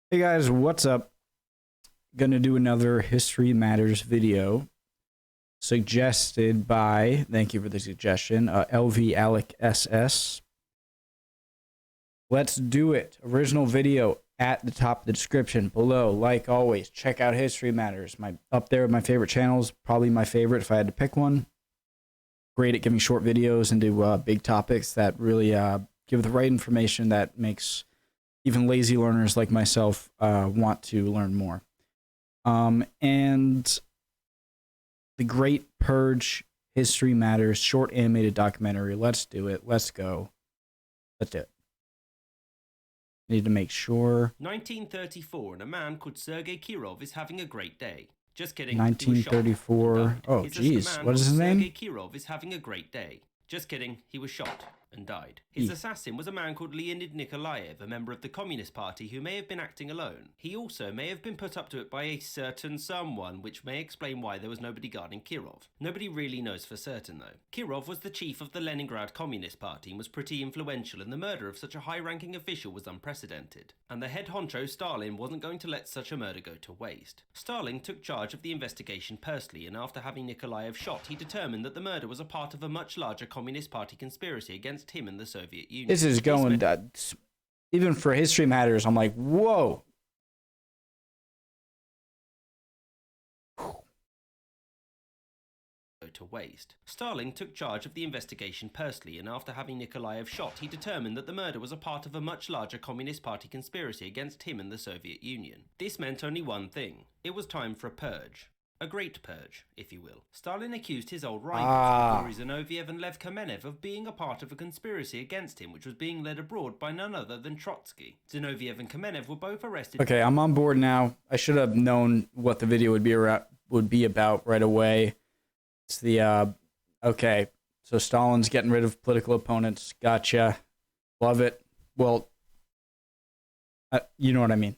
Hey guys, what's up? Gonna do another History Matters video suggested by, thank you for the suggestion, LV Alec SS. Let's do it. Original video at the top of the description below. Like always, check out History Matters. Up there with my favorite channels, probably my favorite if I had to pick one. Great at giving short videos and do big topics that really give the right information that makes even lazy learners like myself want to learn more. And the Great Purge, History Matters, short animated documentary. Let's do it. Let's go. Let's do it. Need to make sure. 1934, and a man called Sergei Kirov is having a great day. Just kidding. 1934. Oh, geez. What is his name? Sergei Kirov is having a great day. Just kidding. He was shot and died. His assassin was a man called Leonid Nikolaev, a member of the Communist Party who may have been acting alone. He also may have been put up to it by a certain someone, which may explain why there was nobody guarding Kirov. Nobody really knows for certain though. Kirov was the chief of the Leningrad Communist Party and was pretty influential, and the murder of such a high-ranking official was unprecedented. And the head honcho Stalin wasn't going to let such a murder go to waste. Stalin took charge of the investigation personally, and after having Nikolaev shot, he determined that the murder was a part of a much larger Communist Party conspiracy against him and the Soviet Union. This is going, even for History Matters, I'm like, whoa. To waste. Stalin took charge of the investigation personally, and after having Nikolaev shot, he determined that the murder was a part of a much larger Communist Party conspiracy against him and the Soviet Union. This meant only one thing. It was time for a purge. A great purge, if you will. Stalin accused his old rivals, Yuri Zinoviev and Lev Kamenev, of being a part of a conspiracy against him, which was being led abroad by none other than Trotsky. Zinoviev and Kamenev were both arrested. Okay, I'm on board now. I should have known what the video would be about right away. It's the, okay, so Stalin's getting rid of political opponents. Gotcha. Love it. Well, you know what I mean.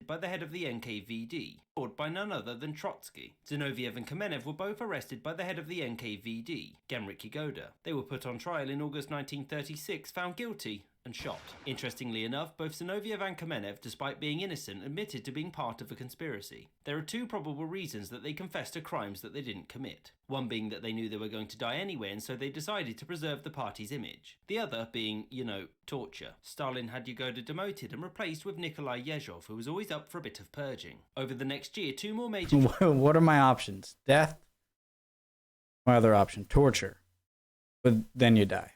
By the head of the NKVD, by none other than Trotsky. Zinoviev and Kamenev were both arrested by the head of the NKVD, Genrikh Yagoda. They were put on trial in August 1936, found guilty, and shot. Interestingly enough, both Zinoviev and Kamenev, despite being innocent, admitted to being part of a conspiracy. There are two probable reasons that they confessed to crimes that they didn't commit. One being that they knew they were going to die anyway, and so they decided to preserve the party's image. The other being, torture. Stalin had Yagoda demoted and replaced with Nikolai Yezhov, who was always up for a bit of purging. Over the next year, two more major... What are my options? Death? My other option, torture. But then you die.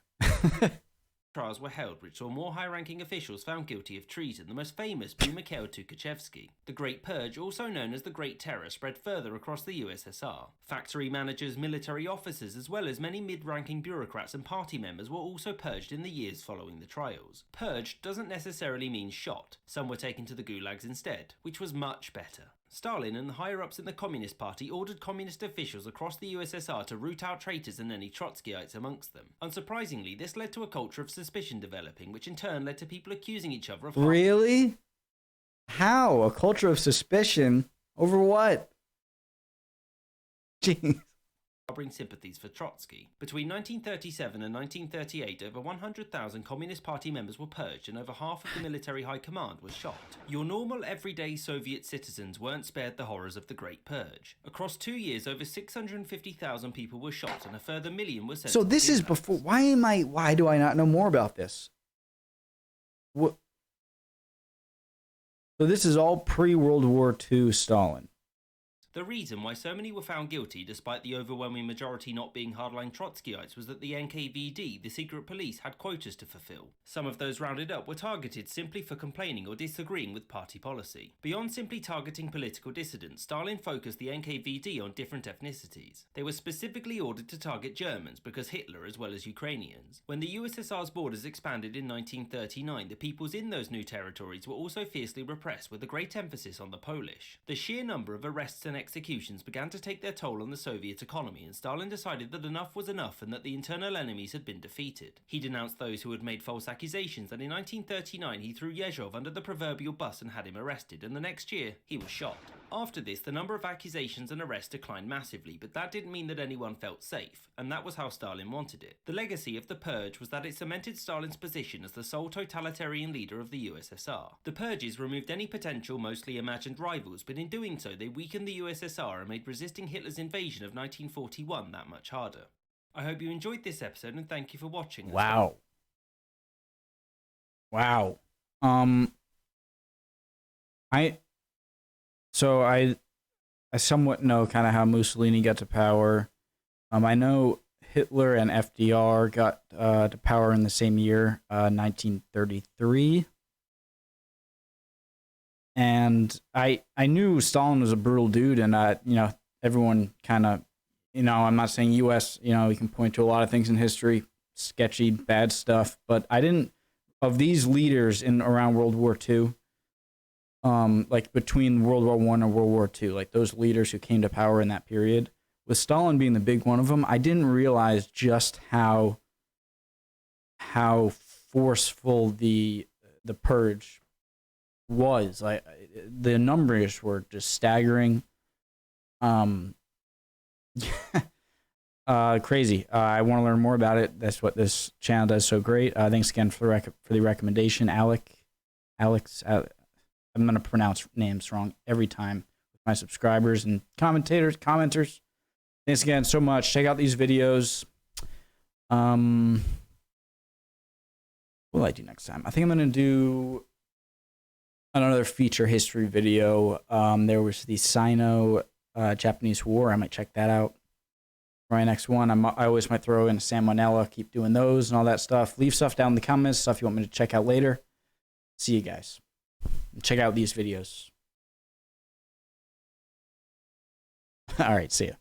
Trials were held, which saw more high-ranking officials found guilty of treason, the most famous being Mikhail Tukhachevsky. The Great Purge, also known as the Great Terror, spread further across the USSR. Factory managers, military officers, as well as many mid-ranking bureaucrats and party members were also purged in the years following the trials. Purged doesn't necessarily mean shot. Some were taken to the gulags instead, which was much better. Stalin and the higher-ups in the Communist Party ordered communist officials across the USSR to root out traitors and any Trotskyites amongst them. Unsurprisingly, this led to a culture of suspicion developing, which in turn led to people accusing each other of... Really? How? A culture of suspicion? Over what? Jeez. Harboring sympathies for Trotsky. Between 1937 and 1938, over 100,000 Communist Party members were purged and over half of the military high command was shot. Your normal, everyday Soviet citizens weren't spared the horrors of the Great Purge. Across 2 years, over 650,000 people were shot and a further million were sent to So this is before... Why do I not know more about this? What? So this is all pre-World War II Stalin. The reason why so many were found guilty, despite the overwhelming majority not being hardline Trotskyites, was that the NKVD, the secret police, had quotas to fulfill. Some of those rounded up were targeted simply for complaining or disagreeing with party policy. Beyond simply targeting political dissidents, Stalin focused the NKVD on different ethnicities. They were specifically ordered to target Germans because Hitler, as well as Ukrainians. When the USSR's borders expanded in 1939, the peoples in those new territories were also fiercely repressed, with a great emphasis on the Polish. The sheer number of arrests and executions began to take their toll on the Soviet economy, and Stalin decided that enough was enough and that the internal enemies had been defeated. He denounced those who had made false accusations, and in 1939 he threw Yezhov under the proverbial bus and had him arrested, and the next year he was shot. After this, the number of accusations and arrests declined massively, but that didn't mean that anyone felt safe, and that was how Stalin wanted it. The legacy of the Purge was that it cemented Stalin's position as the sole totalitarian leader of the USSR. The Purges removed any potential, mostly imagined rivals, but in doing so they weakened the USSR and made resisting Hitler's invasion of 1941 that much harder. I hope you enjoyed this episode and thank you for watching. Wow. Wow. I somewhat know kind of how Mussolini got to power. I know Hitler and FDR got to power in the same year, 1933. And I knew Stalin was a brutal dude, and everyone kind of, I'm not saying U.S., we can point to a lot of things in history, sketchy, bad stuff, but I didn't, of these leaders in around World War II, like between World War I and World War II, like those leaders who came to power in that period, with Stalin being the big one of them, I didn't realize just how forceful the Purge was. Like, the numbers were just staggering. Crazy. I want to learn more about it. That's what this channel does so great. Thanks again for the recommendation, Alex. I'm gonna pronounce names wrong every time with my subscribers and commenters. Thanks again so much. Check out these videos. What will I do next time? I think I'm gonna do another feature history video. There was the Sino-Japanese War. I might check that out. For my next one, I always might throw in a salmonella. Keep doing those and all that stuff. Leave stuff down in the comments, stuff you want me to check out later. See you guys. Check out these videos. All right, see ya.